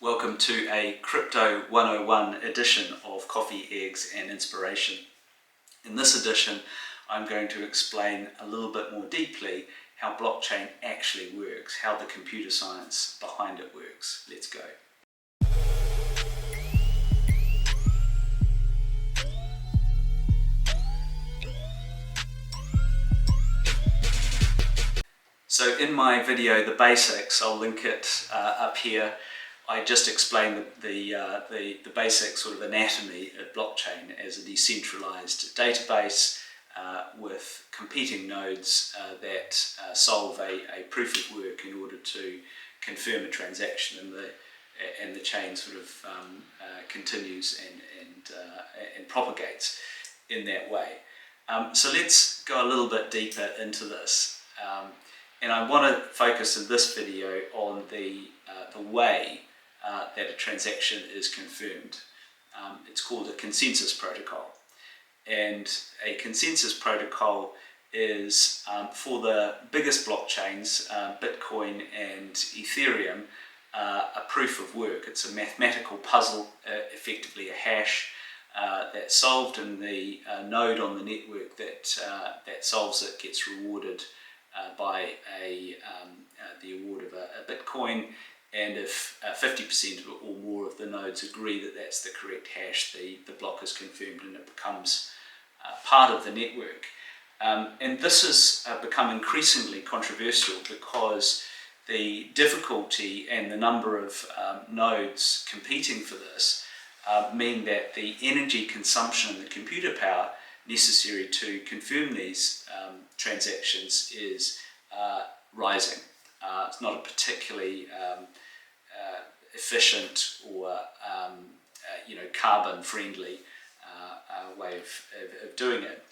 Welcome to a Crypto 101 edition of Coffee, Eggs and Inspiration. In this edition, I'm going to explain a little bit more deeply how blockchain actually works, how the computer science behind it works. Let's go. So in my video, The Basics, I'll link it up here. I just explained the basic sort of anatomy of blockchain as a decentralized database with competing nodes that solve a proof of work in order to confirm a transaction, and the chain sort of continues and propagates in that way. So let's go a little bit deeper into this. And I want to focus in this video on the way that a transaction is confirmed. It's called a consensus protocol. And a consensus protocol is, for the biggest blockchains, Bitcoin and Ethereum, a proof of work. It's a mathematical puzzle, effectively a hash, that's solved, and the node on the network that solves it gets rewarded by the award of a Bitcoin, and if 50% or more of the nodes agree that that's the correct hash, the block is confirmed and it becomes part of the network. And this has become increasingly controversial because the difficulty and the number of nodes competing for this mean that the energy consumption and the computer power necessary to confirm these transactions is rising. It's not a particularly efficient or carbon-friendly way of doing it.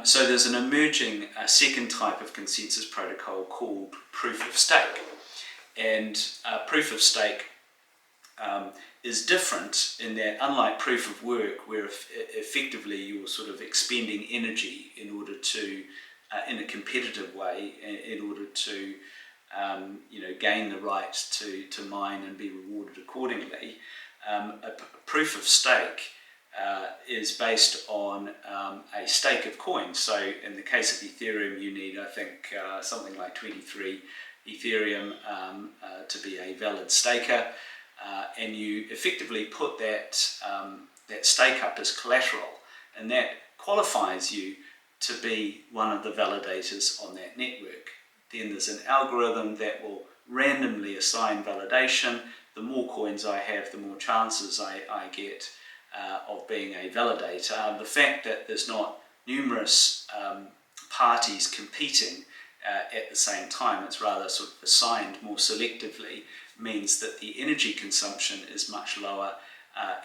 So there's an emerging second type of consensus protocol called proof of stake. And proof of stake is different in that, unlike proof of work, where effectively you're sort of expending energy in order to, in a competitive way, in order to gain the right to mine and be rewarded accordingly, a proof of stake is based on a stake of coins. So in the case of Ethereum, you need, I think, something like 23 Ethereum to be a valid staker. And you effectively put that stake up as collateral, and that qualifies you to be one of the validators on that network. Then there's an algorithm that will randomly assign validation. The more coins I have, the more chances I get of being a validator. The fact that there's not numerous parties competing at the same time, it's rather sort of assigned more selectively, means that the energy consumption is much lower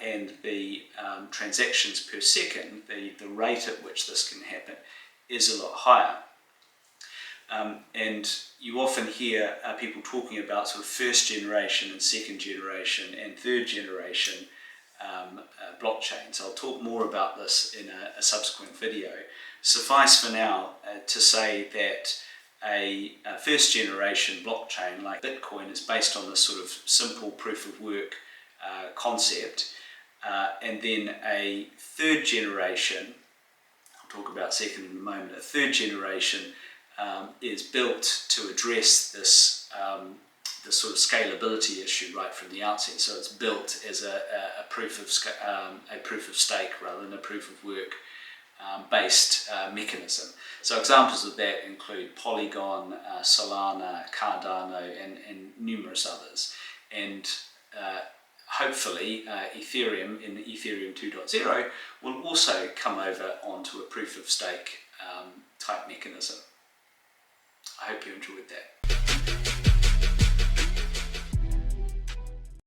and the transactions per second, the rate at which this can happen, is a lot higher. And you often hear people talking about sort of first generation and second generation and third generation blockchains. I'll talk more about this in a subsequent video. Suffice for now to say that a first generation blockchain like Bitcoin is based on this sort of simple proof of work concept, and then a third generation, I'll talk about second in a moment, a third generation is built to address this sort of scalability issue right from the outset. So it's built as a proof of stake rather than a proof of work based mechanism. So examples of that include Polygon, Solana, Cardano, and numerous others. And hopefully Ethereum in Ethereum 2.0 will also come over onto a proof of stake type mechanism. I hope you enjoyed that.